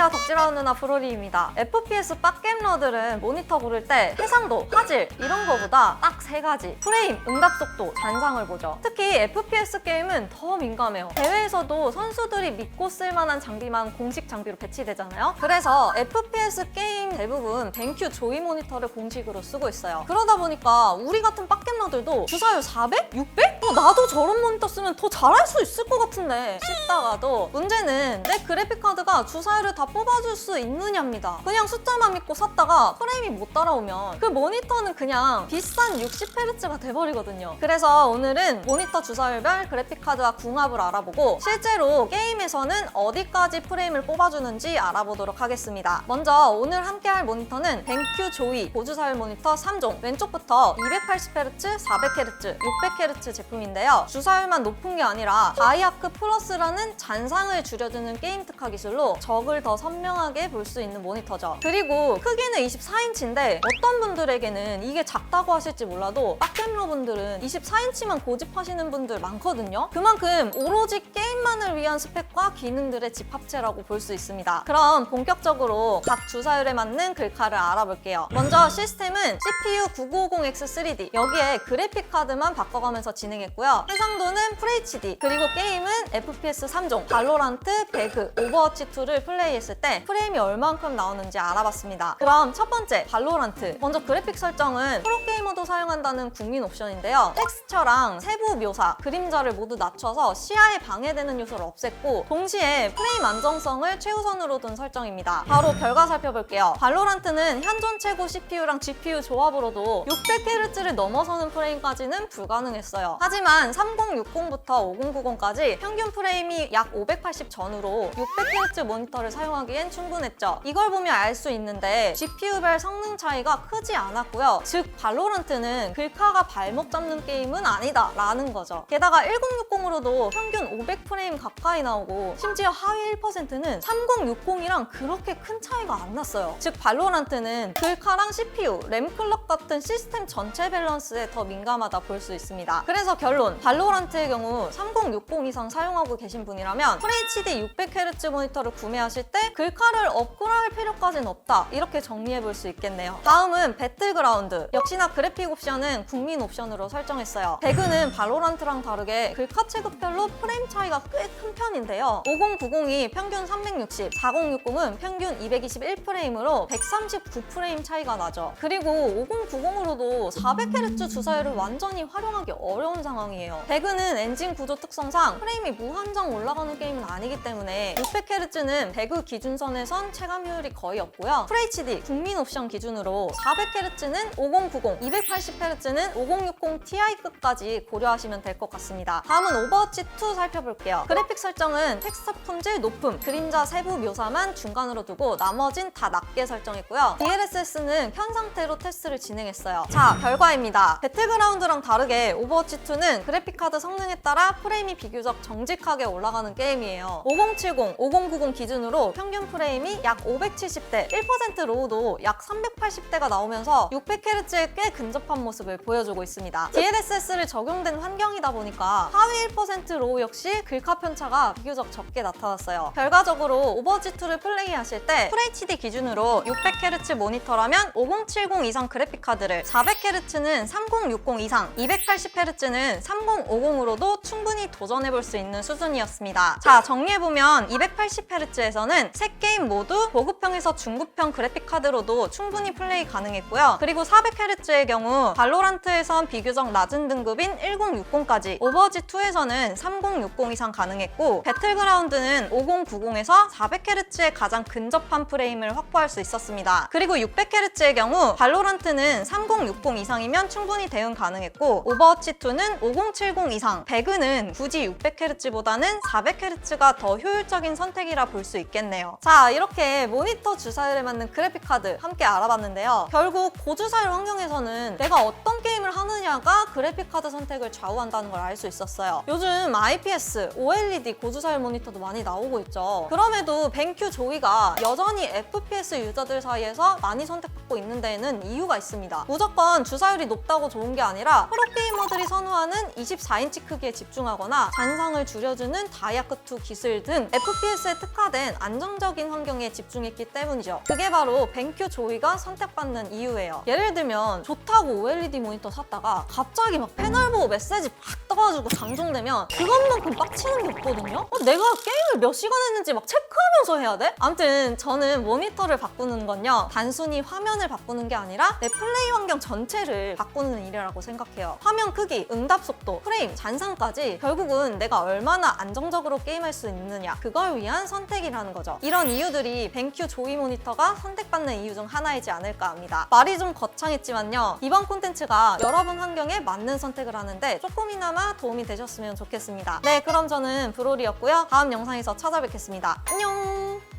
안녕하세요, 덕질하는 누나 프로리입니다. FPS 빡게임러들은 모니터 고를 때 해상도, 화질 이런 거보다 딱 3가지: 프레임, 응답 속도, 잔상을 보죠. 특히 FPS 게임은 더 민감해요. 대회에서도 선수들이 믿고 쓸만한 장비만 공식 장비로 배치되잖아요. 그래서 FPS 게임 대부분 벤큐 조이 모니터를 공식으로 쓰고 있어요. 그러다 보니까 우리 같은 빡게임러들도 주사율 400? 600? 나도 저런 모니터 쓰면 더 잘할 수 있을 것 같은데 싶다가도 문제는 내 그래픽카드가 주사율을 다 뽑아줄 수 있느냐입니다. 그냥 숫자만 믿고 샀다가 프레임이 못 따라오면 그 모니터는 그냥 비싼 60Hz가 돼버리거든요. 그래서 오늘은 모니터 주사율별 그래픽카드와 궁합을 알아보고 실제로 게임에서는 어디까지 프레임을 뽑아주는지 알아보도록 하겠습니다. 먼저 오늘 함께할 모니터는 벤큐 조이 고주사율 모니터 3종, 왼쪽부터 280Hz, 400Hz, 600Hz 제품인데요. 주사율만 높은 게 아니라 다이아크 플러스라는 잔상을 줄여주는 게임 특화 기술로 적을 더 선명하게 볼 수 있는 모니터죠. 그리고 크기는 24인치인데 어떤 분들에게는 이게 작다고 하실지 몰라도 빡게임러 분들은 24인치만 고집하시는 분들 많거든요. 그만큼 오로지 게임만을 위한 스펙과 기능들의 집합체라고 볼 수 있습니다. 그럼 본격적으로 각 주사율에 맞는 글카를 알아볼게요. 먼저 시스템은 CPU 9950X3D, 여기에 그래픽카드만 바꿔가면서 진행했고요. 해상도는 FHD, 그리고 게임은 FPS 3종, 발로란트, 배그, 오버워치2를 플레이했을 때 프레임이 얼만큼 나오는지 알아봤습니다. 그럼 첫 번째, 발로란트. 먼저 그래픽 설정은 프로게이머도 사용한다는 국민 옵션인데요. 텍스처랑 세부 묘사, 그림자를 모두 낮춰서 시야에 방해되는 요소를 없앴고 동시에 프레임 안정성을 최우선으로 둔 설정입니다. 바로 결과 살펴볼게요. 발로란트는 현존 최고 CPU랑 GPU 조합으로도 600Hz를 넘어서는 프레임까지는 불가능했어요. 하지만 3060부터 5090까지 평균 프레임이 약 580 전후로 600Hz 모니터를 사용하기엔 충분했죠. 이걸 보면 알 수 있는데 GPU별 성능 차이가 크지 않았고요. 즉 발로란트는 글카가 발목 잡는 게임은 아니다 라는 거죠. 게다가 1060으로도 평균 500프레임 가까이 나오고 심지어 하위 1%는 3060이랑 그렇게 큰 차이가 안 났어요. 즉 발로란트는 글카랑 CPU, 램 클럭 같은 시스템 전체 밸런스에 더 민감하다 볼 수 있습니다. 그래서 결론, 발로란트의 경우 3060 이상 사용하고 계신 분이라면 FHD 600Hz 모니터를 구매하실 때 글카를 업그레이드할 필요까지는 없다, 이렇게 정리해 볼 수 있겠네요. 다음은 배틀그라운드. 역시나 그래픽 옵션은 국민 옵션으로 설정했어요. 배그는 발로란트랑 다르게 글카 체급별로 프레임 차이가 꽤 큰 편인데요. 5090이 평균 360, 4060은 평균 221프레임으로 139프레임 차이가 나죠. 그리고 5090으로도 400Hz 주사율을 완전히 활용하기 어려운 상황이에요. 배그는 엔진 구조 특성상 프레임이 무한정 올라가는 게임은 아니기 때문에 600Hz는 배그 기준선에선 체감 효율이 거의 없고요. FHD 국민 옵션 기준으로 400Hz는 5090, 280Hz는 5060 Ti급까지 고려하시면 될 것 같습니다. 다음은 오버워치2 살펴볼게요. 그래픽 설정은 텍스처 품질 높음, 그림자 세부 묘사만 중간으로 두고 나머진 다 낮게 설정했고요. DLSS는 켠 상태로 테스트를 진행했어요. 자, 결과입니다. 배틀그라운드랑 다르게 오버워치2는 그래픽카드 성능에 따라 프레임이 비교적 정직하게 올라가는 게임이에요. 5070, 5090 기준으로 평균 프레임이 약 570대, 1% 로우도 약 380대가 나오면서 600Hz에 꽤 근접한 모습을 보여주고 있습니다. DLSS를 적용된 환경이다 보니까 하위 1% 로우 역시 글카 편차가 비교적 적게 나타났어요. 결과적으로 오버워치2를 플레이하실 때 FHD 기준으로 600Hz 모니터라면 5070 이상 그래픽카드를, 400Hz는 3060 이상, 280Hz는 3050으로도 충분히 도전해볼 수 있는 수준이었습니다. 자, 정리해보면 280Hz에서는 새 게임 모두 보급형에서 중급형 그래픽카드로도 충분히 플레이 가능했고요. 그리고 400Hz의 경우 발로란트에선 비교적 낮은 등급인 1060까지, 오버워치2에서는 3060 이상 가능했고 배틀그라운드는 5090에서 400Hz의 가장 근접한 프레임을 확보할 수 있었습니다. 그리고 600Hz의 경우 발로란트는 3060 이상이면 충분히 대응 가능했고 오버워치2는 5070 이상, 배그는 굳이 600Hz보다는 400Hz가 더 효율적인 선택이라 볼 수 있겠네요. 자, 이렇게 모니터 주사율에 맞는 그래픽카드 함께 알아봤는데요. 결국 고주사율 환경에서는 내가 어떤 게임을 하느냐가 그래픽카드 선택을 좌우한다는 걸 알 수 있었어요. 요즘 IPS, OLED 고주사율 모니터도 많이 나오고 있죠. 그럼에도 벤큐 조이가 여전히 FPS 유저들 사이에서 많이 선택받고 있는 데에는 이유가 있습니다. 무조건 주사율이 높다고 좋은 게 아니라 프로게이머들이 선호하는 선호하는 24인치 크기에 집중하거나 잔상을 줄여주는 다이아크2 기술 등 FPS에 특화된 안정적인 환경에 집중했기 때문이죠. 그게 바로 벤큐 조이가 선택받는 이유예요. 예를 들면 좋다고 OLED 모니터 샀다가 갑자기 막 패널 보고 메시지 팍 떠가지고 장중되면 그것만큼 빡치는 게 없거든요? 내가 게임을 몇 시간 했는지 막 체크하면서 해야 돼? 아무튼 저는 모니터를 바꾸는 건요, 단순히 화면을 바꾸는 게 아니라 내 플레이 환경 전체를 바꾸는 일이라고 생각해요. 화면 크기, 응답 속도, 프레임, 잔상까지 결국은 내가 얼마나 안정적으로 게임할 수 있느냐, 그걸 위한 선택이라는 거죠. 이런 이유들이 벤큐 조이 모니터가 선택받는 이유 중 하나이지 않을까 합니다. 말이 좀 거창했지만요, 이번 콘텐츠가 여러분 환경에 맞는 선택을 하는데 조금이나마 도움이 되셨으면 좋겠습니다. 네, 그럼 저는 브로리였고요. 다음 영상에서 찾아뵙겠습니다. 안녕!